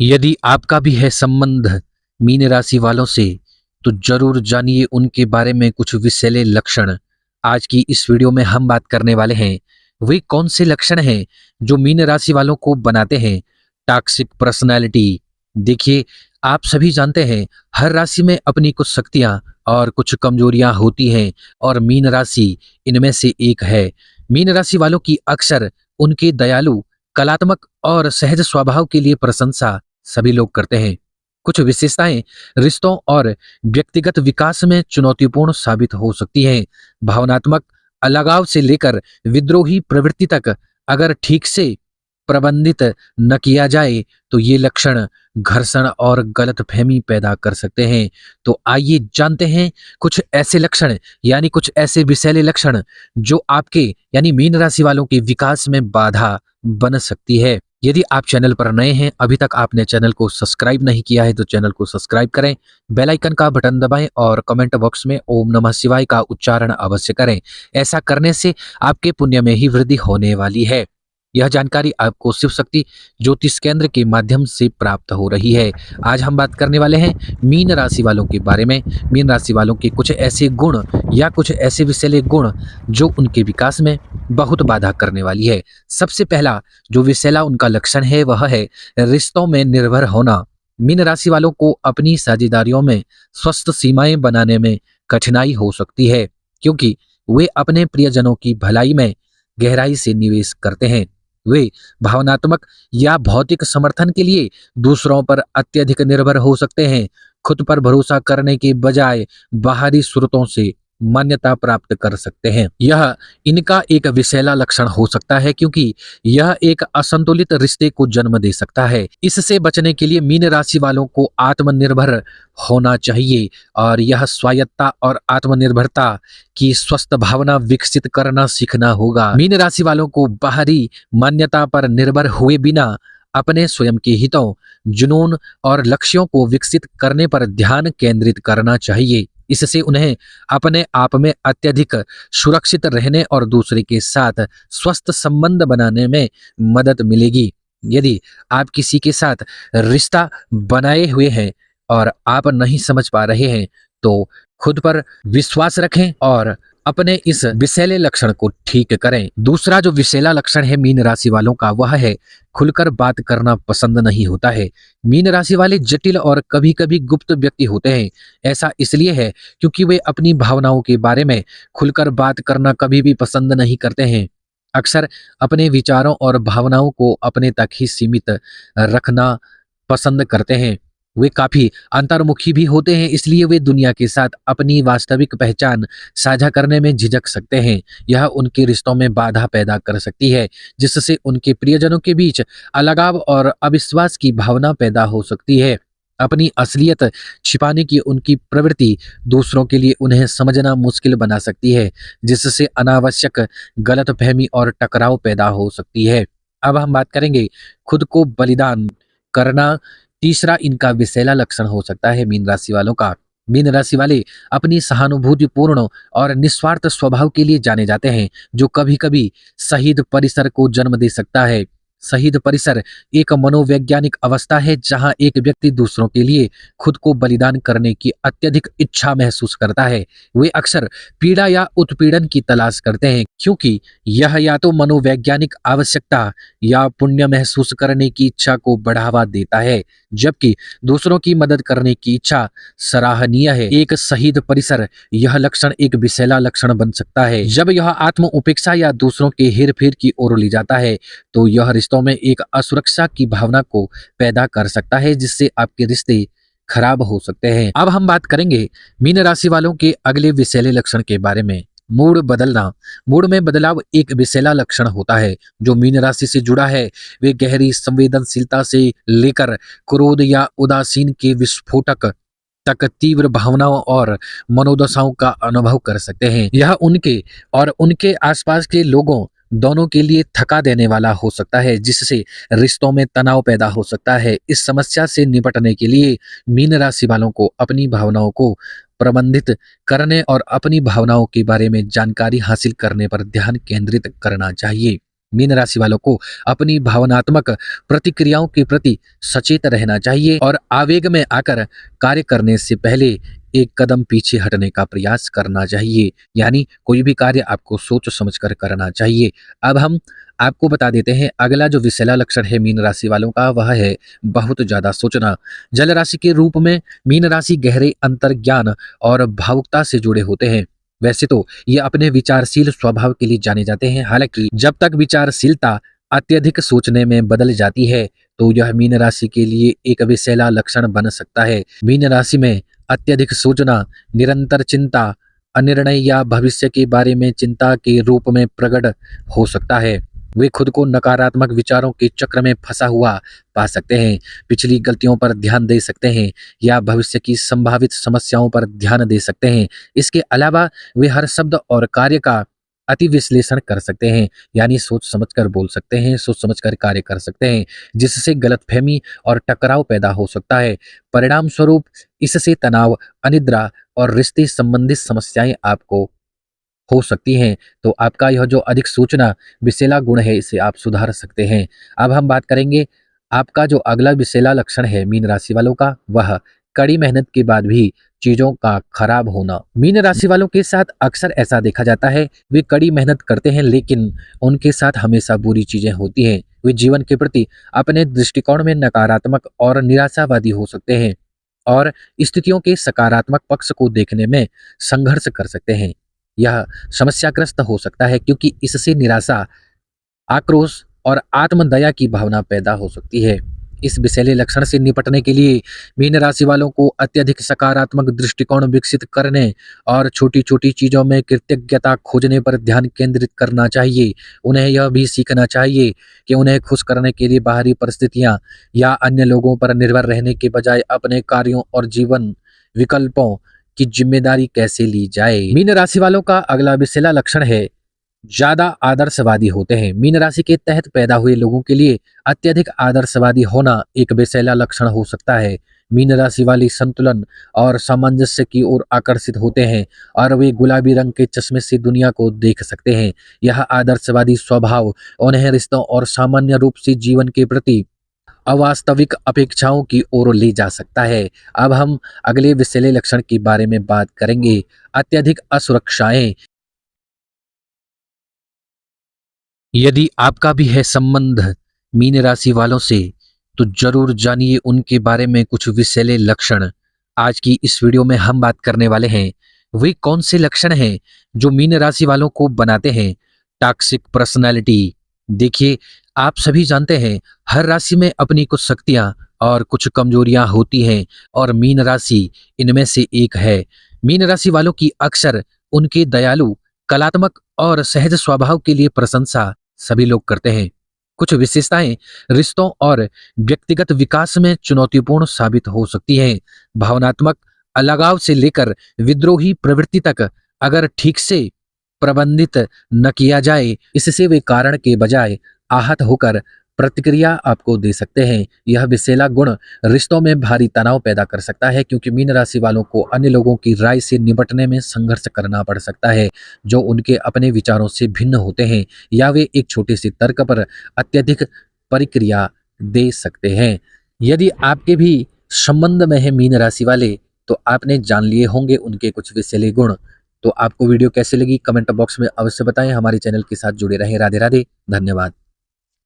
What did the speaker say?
यदि आपका भी है संबंध मीन राशि वालों से, तो जरूर जानिए उनके बारे में कुछ विषैले लक्षण। आज की इस वीडियो में हम बात करने वाले हैं वे कौन से लक्षण हैं जो मीन राशि वालों को बनाते हैं टॉक्सिक पर्सनालिटी। देखिए, आप सभी जानते हैं हर राशि में अपनी कुछ शक्तियां और कुछ कमजोरियां होती हैं और मीन राशि इनमें से एक है। मीन राशि वालों की अक्सर उनके दयालु, कलात्मक और सहज स्वभाव के लिए प्रशंसा सभी लोग करते हैं। कुछ विशेषताएं रिश्तों और व्यक्तिगत विकास में चुनौतीपूर्ण साबित हो सकती हैं। भावनात्मक अलगाव से लेकर विद्रोही प्रवृत्ति तक अगर ठीक से प्रबंधित न किया जाए तो ये लक्षण घर्षण और गलतफहमी पैदा कर सकते हैं। तो आइए जानते हैं कुछ ऐसे लक्षण, यानी कुछ ऐसे विषैले लक्षण जो आपके यानी मीन राशि वालों के विकास में बाधा बन सकती है। यदि आप चैनल पर नए हैं, अभी तक आपने चैनल को सब्सक्राइब नहीं किया है तो चैनल को सब्सक्राइब करें, बेल आइकन का बटन दबाएं और कमेंट बॉक्स में ओम नमः शिवाय का उच्चारण अवश्य करें। ऐसा करने से आपके पुण्य में ही वृद्धि होने वाली है। यह जानकारी आपको शिव शक्ति ज्योतिष केंद्र के माध्यम से प्राप्त हो रही है। आज हम बात करने वाले हैं मीन राशि वालों के बारे में। मीन राशि वालों के कुछ ऐसे गुण या कुछ ऐसे विषैले गुण जो उनके विकास में बहुत बाधा करने वाली है। सबसे पहला जो विषैला उनका लक्षण है वह है रिश्तों में निर्भर होना। मीन राशि वालों को अपनी साझेदारियों में स्वस्थ सीमाएं बनाने में कठिनाई हो सकती है, क्योंकि वे अपने प्रियजनों की भलाई में गहराई से निवेश करते हैं। वे भावनात्मक या भौतिक समर्थन के लिए दूसरों पर अत्यधिक निर्भर हो सकते हैं। खुद पर भरोसा करने के बजाय बाहरी स्रोतों से मान्यता प्राप्त कर सकते हैं। यह इनका एक विषैला लक्षण हो सकता है, क्योंकि यह एक असंतुलित रिश्ते को जन्म दे सकता है। इससे बचने के लिए मीन राशि वालों को आत्मनिर्भर होना चाहिए और यह स्वायत्ता और आत्मनिर्भरता की स्वस्थ भावना विकसित करना सीखना होगा। मीन राशि वालों को बाहरी मान्यता पर निर्भर हुए बिना अपने स्वयं के हितों, जुनून और लक्ष्यों को विकसित करने पर ध्यान केंद्रित करना चाहिए। इससे उन्हें अपने आप में अत्यधिक सुरक्षित रहने और दूसरे के साथ स्वस्थ संबंध बनाने में मदद मिलेगी। यदि आप किसी के साथ रिश्ता बनाए हुए हैं और आप नहीं समझ पा रहे हैं, तो खुद पर विश्वास रखें और अपने इस विषैले लक्षण को ठीक करें। दूसरा जो विषैला लक्षण है मीन राशि वालों का वह है खुलकर बात करना पसंद नहीं होता है। मीन राशि वाले जटिल और कभी कभी गुप्त व्यक्ति होते हैं। ऐसा इसलिए है क्योंकि वे अपनी भावनाओं के बारे में खुलकर बात करना कभी भी पसंद नहीं करते हैं। अक्सर अपने विचारों और भावनाओं को अपने तक ही सीमित रखना पसंद करते हैं। वे काफी अंतर्मुखी भी होते हैं, इसलिए वे दुनिया के साथ अपनी वास्तविक पहचान साझा करने में झिझक सकते हैं। यह उनके रिश्तों में बाधा पैदा कर सकती है, जिससे उनके प्रियजनों के बीच अलगाव और अविश्वास की भावना पैदा हो सकती है। अपनी असलियत छिपाने की उनकी प्रवृत्ति दूसरों के लिए उन्हें समझना मुश्किल बना सकती है, जिससे अनावश्यक गलतफहमी और टकराव पैदा हो सकती है। अब हम बात करेंगे खुद को बलिदान करना। तीसरा इनका विषैला लक्षण हो सकता है मीन राशि वालों का। मीन राशि वाले अपनी सहानुभूतिपूर्ण और निस्वार्थ स्वभाव के लिए जाने जाते हैं, जो कभी कभी शहीद परिसर को जन्म दे सकता है। शहीद परिसर एक मनोवैज्ञानिक अवस्था है जहां एक व्यक्ति दूसरों के लिए खुद को बलिदान करने की अत्यधिक इच्छा महसूस करता है। वे अक्सर पीड़ा या उत्पीड़न की तलाश करते हैं, क्योंकि यह या तो मनोवैज्ञानिक आवश्यकता या पुण्य महसूस करने की इच्छा को बढ़ावा देता है, जबकि दूसरों की मदद करने की इच्छा सराहनीय है। एक शहीद परिसर यह लक्षण एक विषैला लक्षण बन सकता है। जब यह आत्म उपेक्षा या दूसरों के हेर फेर की ओर ले जाता है, तो यह रिश्तों में एक असुरक्षा की भावना को पैदा कर सकता है, जिससे आपके रिश्ते खराब हो सकते हैं। अब हम बात करेंगे मीन राशि वालों के अगले विषैले लक्षण के बारे में। मूड बदलना। मूड में बदलाव एक विषैला लक्षण होता है जो मीन राशि से जुड़ा है। वे गहरी संवेदनशीलता से लेकर क्रोध या उदासीन के विस्फोटक तक तीव्र भावनाओं और मनोदशाओं का अनुभव कर सकते हैं। यह उनके और उनके आसपास के लोगों दोनों के लिए थका देने वाला हो सकता है, जिससे रिश्तों में तनाव पैदा हो सकता है। इस समस्या से निपटने के लिए मीन राशि वालों को अपनी भावनाओं को प्रबंधित करने और अपनी भावनाओं के बारे में जानकारी हासिल करने पर ध्यान केंद्रित करना चाहिए। मीन राशि वालों को अपनी भावनात्मक प्रतिक्रियाओं के प्रति सचेत रहना चाहिए और आवेग में आकर कार्य करने से पहले एक कदम पीछे हटने का प्रयास करना चाहिए। यानी कोई भी कार्य आपको सोच समझकर करना चाहिए। अब हम आपको बता देते हैं अगला जो विषैला लक्षण है मीन राशि वालों का, वह है बहुत ज्यादा सोचना। जल राशि के रूप में मीन राशि गहरे अंतर्ज्ञान और भावुकता से जुड़े होते हैं। वैसे तो ये अपने विचारशील स्वभाव के लिए जाने जाते हैं, हालांकि जब तक विचारशीलता अत्यधिक सोचने में बदल जाती है तो यह मीन राशि के लिए एक विषैला लक्षण बन सकता है। मीन राशि में अत्यधिक सोचना निरंतर चिंता, अनिर्णय या भविष्य के बारे में चिंता के रूप में प्रकट हो सकता है। वे खुद को नकारात्मक विचारों के चक्र में फंसा हुआ पा सकते हैं, पिछली गलतियों पर ध्यान दे सकते हैं या भविष्य की संभावित समस्याओं पर ध्यान दे सकते हैं। इसके अलावा वे हर शब्द और कार्य का अति विश्लेषण कर सकते हैं, यानी सोच समझकर बोल सकते हैं, सोच समझकर कार्य कर सकते हैं, जिससे गलतफहमी और टकराव पैदा हो सकता है। परिणाम स्वरूप इससे तनाव, अनिद्रा और रिश्ते संबंधित समस्याएं आपको हो सकती हैं। तो आपका यह जो अधिक सूचना विषैला गुण है, इसे आप सुधार सकते हैं। अब हम बात करेंगे आपका जो अगला विषैला लक्षण है मीन राशि वालों का, वह कड़ी मेहनत के बाद भी चीजों का खराब होना। मीन राशि वालों के साथ अक्सर ऐसा देखा जाता है, वे कड़ी मेहनत करते हैं लेकिन उनके साथ हमेशा बुरी चीजें होती हैं। वे जीवन के प्रति अपने दृष्टिकोण में नकारात्मक और निराशावादी हो सकते हैं और स्थितियों के सकारात्मक पक्ष को देखने में संघर्ष कर सकते हैं। यह समस्याग्रस्त हो सकता है क्योंकि इससे निराशा, आक्रोश और आत्मदया की भावना पैदा हो सकती है। इस विषैले लक्षण से निपटने के लिए मीन राशि वालों को अत्यधिक सकारात्मक दृष्टिकोण विकसित करने और छोटी छोटी चीजों में कृतज्ञता खोजने पर ध्यान केंद्रित करना चाहिए। उन्हें यह भी सीखना चाहिए कि उन्हें खुश करने के लिए बाहरी परिस्थितियां या अन्य लोगों पर निर्भर रहने के बजाय अपने कार्यों और जीवन विकल्पों की जिम्मेदारी कैसे ली जाए। मीन राशि वालों का अगला विषैला लक्षण है ज्यादा आदर्शवादी होते हैं। मीन राशि के तहत पैदा हुए लोगों के लिए अत्यधिक आदर्शवादी होना एक विषैला लक्षण हो सकता है। मीन राशि वाली संतुलन और सामंजस्य की ओर आकर्षित होते हैं और वे गुलाबी रंग के चश्मे से दुनिया को देख सकते हैं। यह आदर्शवादी स्वभाव उन्हें रिश्तों और सामान्य रूप से जीवन के प्रति अवास्तविक अपेक्षाओं की ओर ले जा सकता है। अब हम अगले विषैले लक्षण के बारे में बात करेंगे, अत्यधिक असुरक्षाएं। यदि आपका भी है संबंध मीन राशि वालों से तो जरूर जानिए उनके बारे में कुछ विषैले लक्षण। आज की इस वीडियो में हम बात करने वाले हैं वे कौन से लक्षण हैं जो मीन राशि वालों को बनाते हैं टॉक्सिक पर्सनालिटी। देखिए, आप सभी जानते हैं हर राशि में अपनी कुछ शक्तियां और कुछ कमजोरियां होती हैं और मीन राशि इनमें से एक है। मीन राशि वालों की अक्सर उनके दयालु, कलात्मक और सहज स्वभाव के लिए प्रशंसा सभी लोग करते हैं। कुछ विशेषताएं रिश्तों और व्यक्तिगत विकास में चुनौतीपूर्ण साबित हो सकती हैं। भावनात्मक अलगाव से लेकर विद्रोही प्रवृत्ति तक अगर ठीक से प्रबंधित न किया जाए, इससे वे कारण के बजाय आहत होकर प्रतिक्रिया आपको दे सकते हैं। यह विषैला गुण रिश्तों में भारी तनाव पैदा कर सकता है क्योंकि मीन राशि वालों को अन्य लोगों की राय से निपटने में संघर्ष करना पड़ सकता है जो उनके अपने विचारों से भिन्न होते हैं, या वे एक छोटे से तर्क पर अत्यधिक प्रतिक्रिया दे सकते हैं। यदि आपके भी संबंध में है मीन राशि वाले तो आपने जान लिए होंगे उनके कुछ विषैले गुण। तो आपको वीडियो कैसे लगी कमेंट बॉक्स में अवश्य बताएं। हमारे चैनल के साथ जुड़े रहें। राधे राधे, धन्यवाद।